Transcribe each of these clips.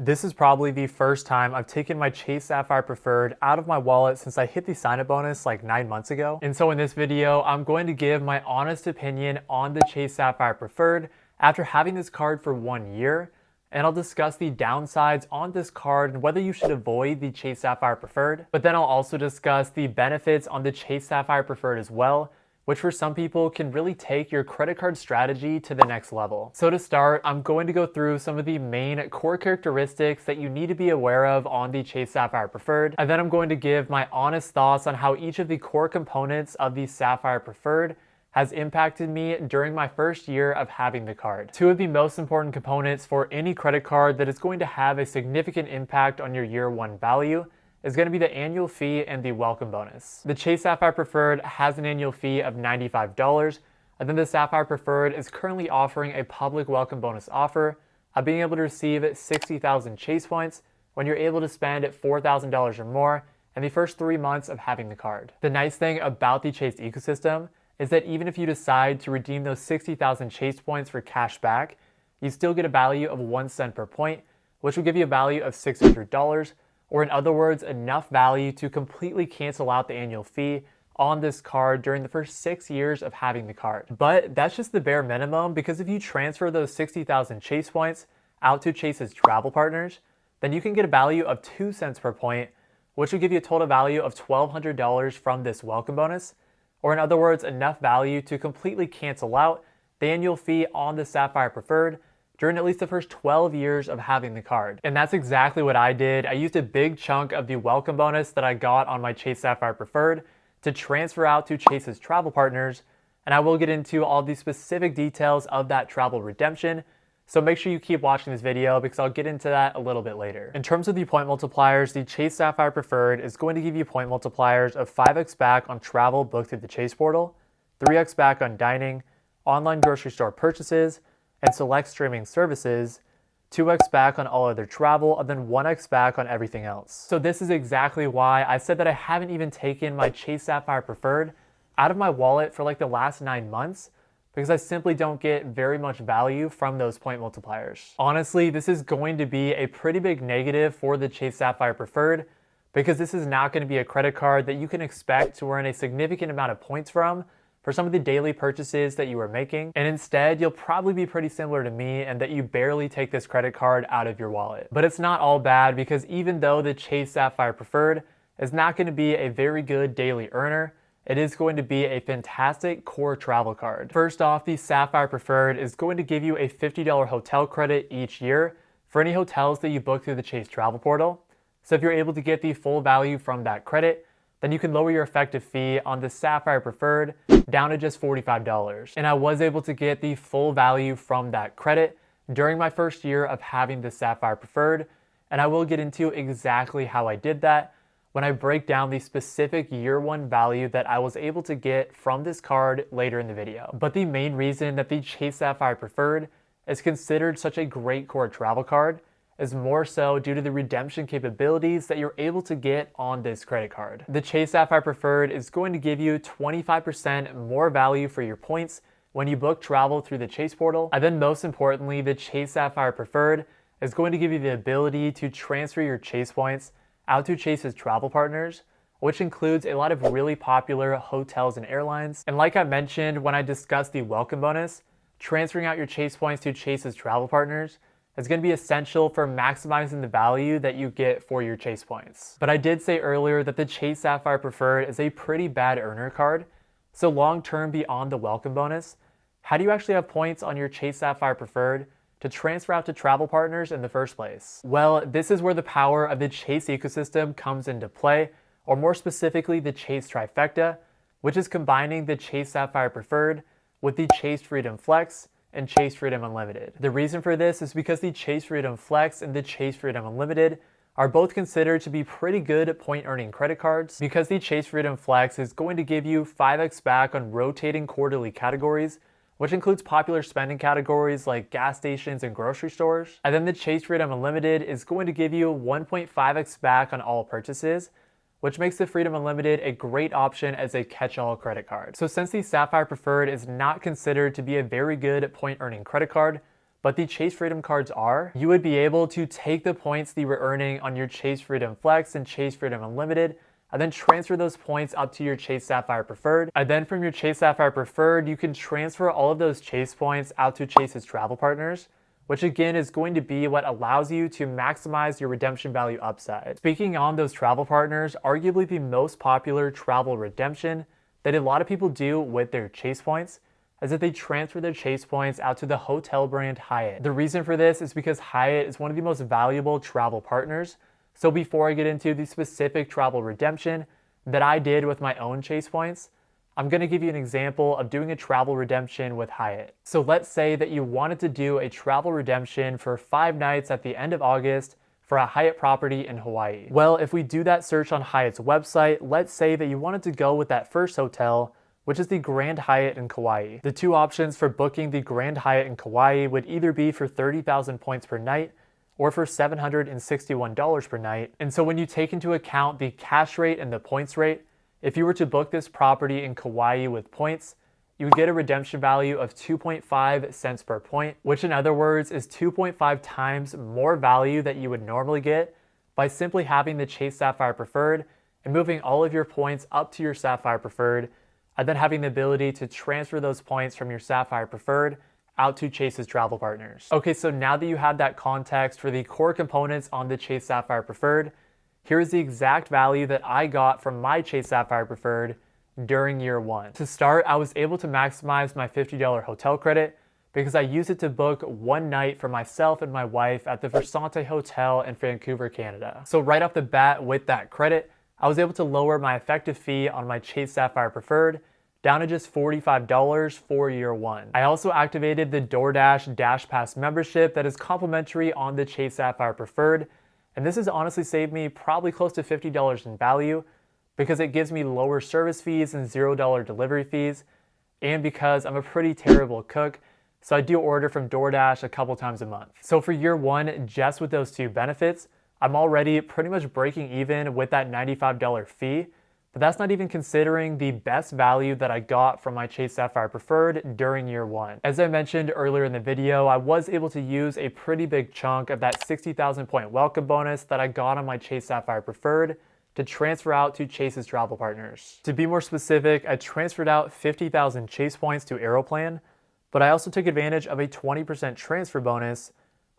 This is probably the first time I've taken my Chase Sapphire Preferred out of my wallet since I hit the sign-up bonus like 9 months ago. And so in this video, I'm going to give my honest opinion on the Chase Sapphire Preferred after having this card for 1 year. And I'll discuss the downsides on this card and whether you should avoid the Chase Sapphire Preferred. But then I'll also discuss the benefits on the Chase Sapphire Preferred as well, which for some people can really take your credit card strategy to the next level. So to start, I'm going to go through some of the main core characteristics that you need to be aware of on the Chase Sapphire Preferred, and then I'm going to give my honest thoughts on how each of the core components of the Sapphire Preferred has impacted me during my first year of having the card. Two of the most important components for any credit card that is going to have a significant impact on your year one value is going to be the annual fee and the welcome bonus. The Chase Sapphire Preferred has an annual fee of $95, and then the Sapphire Preferred is currently offering a public welcome bonus offer of being able to receive 60,000 Chase points when you're able to spend $4,000 or more in the first 3 months of having the card. The nice thing about the Chase ecosystem is that even if you decide to redeem those 60,000 Chase points for cash back, you still get a value of 1 cent per point, which will give you a value of $600, or in other words, enough value to completely cancel out the annual fee on this card during the first 6 years of having the card. But that's just the bare minimum, because if you transfer those 60,000 Chase points out to Chase's travel partners, then you can get a value of 2 cents per point, which will give you a total value of $1,200 from this welcome bonus, or in other words, enough value to completely cancel out the annual fee on the Sapphire Preferred during at least the first 12 years of having the card. And that's exactly what I did. I used a big chunk of the welcome bonus that I got on my Chase Sapphire Preferred to transfer out to Chase's travel partners, and I will get into all the specific details of that travel redemption, so make sure you keep watching this video because I'll get into that a little bit later. In terms of the point multipliers, the Chase Sapphire Preferred is going to give you point multipliers of 5x back on travel booked through the Chase portal, 3x back on dining, online grocery store purchases, and select streaming services, 2x back on all other travel, and then 1x back on everything else. So this is exactly why I said that I haven't even taken my Chase Sapphire Preferred out of my wallet for like the last 9 months, because I simply don't get very much value from those point multipliers. Honestly, this is going to be a pretty big negative for the Chase Sapphire Preferred, because this is not going to be a credit card that you can expect to earn a significant amount of points from for some of the daily purchases that you are making. And instead, you'll probably be pretty similar to me in that you barely take this credit card out of your wallet. But it's not all bad, because even though the Chase Sapphire Preferred is not going to be a very good daily earner, it is going to be a fantastic core travel card. First off, the Sapphire Preferred is going to give you a $50 hotel credit each year for any hotels that you book through the Chase travel portal. So if you're able to get the full value from that credit, then you can lower your effective fee on the Sapphire Preferred down to just $45. And I was able to get the full value from that credit during my first year of having the Sapphire Preferred, and I will get into exactly how I did that when I break down the specific year one value that I was able to get from this card later in the video. But the main reason that the Chase Sapphire Preferred is considered such a great core travel card is more so due to the redemption capabilities that you're able to get on this credit card. The Chase Sapphire Preferred is going to give you 25% more value for your points when you book travel through the Chase portal. And then most importantly, the Chase Sapphire Preferred is going to give you the ability to transfer your Chase points out to Chase's travel partners, which includes a lot of really popular hotels and airlines. And like I mentioned when I discussed the welcome bonus, transferring out your Chase points to Chase's travel partners is going to be essential for maximizing the value that you get for your Chase points. But I did say earlier that the Chase Sapphire Preferred is a pretty bad earner card. So long term, beyond the welcome bonus, how do you actually have points on your Chase Sapphire Preferred to transfer out to travel partners in the first place? Well, this is where the power of the Chase ecosystem comes into play, or more specifically the Chase Trifecta, which is combining the Chase Sapphire Preferred with the Chase Freedom Flex and Chase Freedom Unlimited. The reason for this is because the Chase Freedom Flex and the Chase Freedom Unlimited are both considered to be pretty good point earning credit cards, because the Chase Freedom Flex is going to give you 5x back on rotating quarterly categories, which includes popular spending categories like gas stations and grocery stores. And then the Chase Freedom Unlimited is going to give you 1.5x back on all purchases, which makes the Freedom Unlimited a great option as a catch-all credit card. So since the Sapphire Preferred is not considered to be a very good point-earning credit card, but the Chase Freedom cards are, you would be able to take the points that you were earning on your Chase Freedom Flex and Chase Freedom Unlimited, and then transfer those points up to your Chase Sapphire Preferred. And then from your Chase Sapphire Preferred, you can transfer all of those Chase points out to Chase's travel partners, which again is going to be what allows you to maximize your redemption value upside. Speaking on those travel partners, arguably the most popular travel redemption that a lot of people do with their Chase points is that they transfer their Chase points out to the hotel brand Hyatt. The reason for this is because Hyatt is one of the most valuable travel partners. So before I get into the specific travel redemption that I did with my own Chase points, I'm going to give you an example of doing a travel redemption with Hyatt. So let's say that you wanted to do a travel redemption for 5 nights at the end of August for a Hyatt property in Hawaii. Well, if we do that search on Hyatt's website, let's say that you wanted to go with that first hotel, which is the Grand Hyatt in Kauai. The two options for booking the Grand Hyatt in Kauai would either be for 30,000 points per night or for $761 per night. And so when you take into account the cash rate and the points rate, if you were to book this property in Kauai with points, you would get a redemption value of 2.5 cents per point, which in other words is 2.5 times more value that you would normally get by simply having the Chase Sapphire Preferred and moving all of your points up to your Sapphire Preferred, and then having the ability to transfer those points from your Sapphire Preferred out to Chase's travel partners. Okay, so now that you have that context for the core components on the Chase Sapphire Preferred, here's the exact value that I got from my Chase Sapphire Preferred during year 1. To start, I was able to maximize my $50 hotel credit because I used it to book 1 night for myself and my wife at the Versante Hotel in Vancouver, Canada. So right off the bat with that credit, I was able to lower my effective fee on my Chase Sapphire Preferred down to just $45 for year 1. I also activated the DoorDash Dash Pass membership that is complimentary on the Chase Sapphire Preferred, and this has honestly saved me probably close to $50 in value because it gives me lower service fees and $0 delivery fees, and because I'm a pretty terrible cook, so I do order from DoorDash a couple times a month. So for year 1, just with those 2 benefits, I'm already pretty much breaking even with that $95 fee, but that's not even considering the best value that I got from my Chase Sapphire Preferred during year 1. As I mentioned earlier in the video, I was able to use a pretty big chunk of that 60,000 point welcome bonus that I got on my Chase Sapphire Preferred to transfer out to Chase's travel partners. To be more specific, I transferred out 50,000 Chase points to Aeroplan, but I also took advantage of a 20% transfer bonus.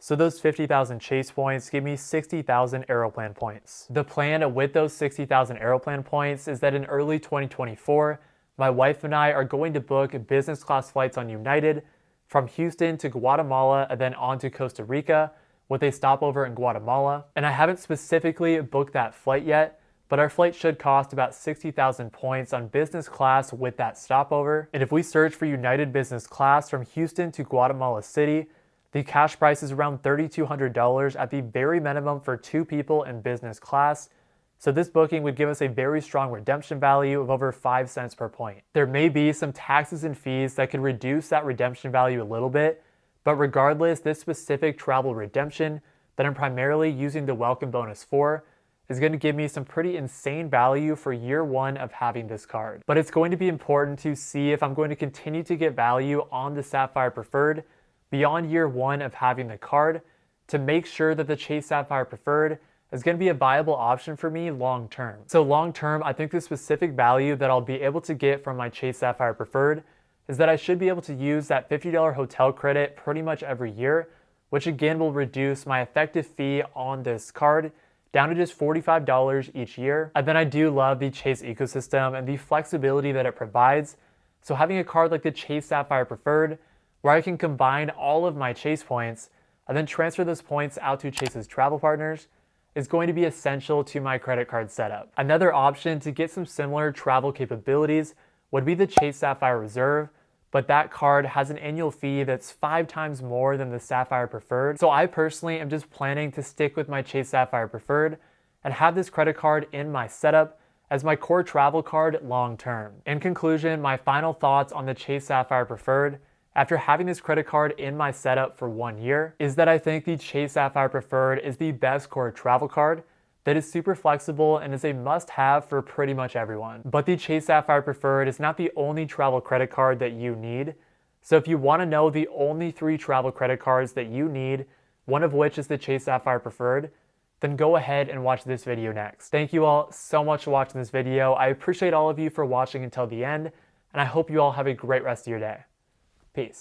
So those 50,000 Chase points give me 60,000 Aeroplan points. The plan with those 60,000 Aeroplan points is that in early 2024, my wife and I are going to book business class flights on United from Houston to Guatemala and then on to Costa Rica with a stopover in Guatemala. And I haven't specifically booked that flight yet, but our flight should cost about 60,000 points on business class with that stopover. And if we search for United business class from Houston to Guatemala City, the cash price is around $3,200 at the very minimum for 2 people in business class. So this booking would give us a very strong redemption value of over 5 cents per point. There may be some taxes and fees that could reduce that redemption value a little bit, but regardless, this specific travel redemption that I'm primarily using the welcome bonus for is going to give me some pretty insane value for year 1 of having this card. But it's going to be important to see if I'm going to continue to get value on the Sapphire Preferred beyond year 1 of having the card to make sure that the Chase Sapphire Preferred is going to be a viable option for me long term. So long term, I think the specific value that I'll be able to get from my Chase Sapphire Preferred is that I should be able to use that $50 hotel credit pretty much every year, which again will reduce my effective fee on this card down to just $45 each year. And then I do love the Chase ecosystem and the flexibility that it provides. So having a card like the Chase Sapphire Preferred, where I can combine all of my Chase points and then transfer those points out to Chase's travel partners, is going to be essential to my credit card setup. Another option to get some similar travel capabilities would be the Chase Sapphire Reserve, but that card has an annual fee that's 5 times more than the Sapphire Preferred. So I personally am just planning to stick with my Chase Sapphire Preferred and have this credit card in my setup as my core travel card long term. In conclusion, my final thoughts on the Chase Sapphire Preferred after having this credit card in my setup for 1 year is that I think the Chase Sapphire Preferred is the best core travel card that is super flexible and is a must-have for pretty much everyone. But the Chase Sapphire Preferred is not the only travel credit card that you need. So if you want to know the only 3 travel credit cards that you need, one of which is the Chase Sapphire Preferred, then go ahead and watch this video next. Thank you all so much for watching this video. I appreciate all of you for watching until the end, and I hope you all have a great rest of your day. Peace.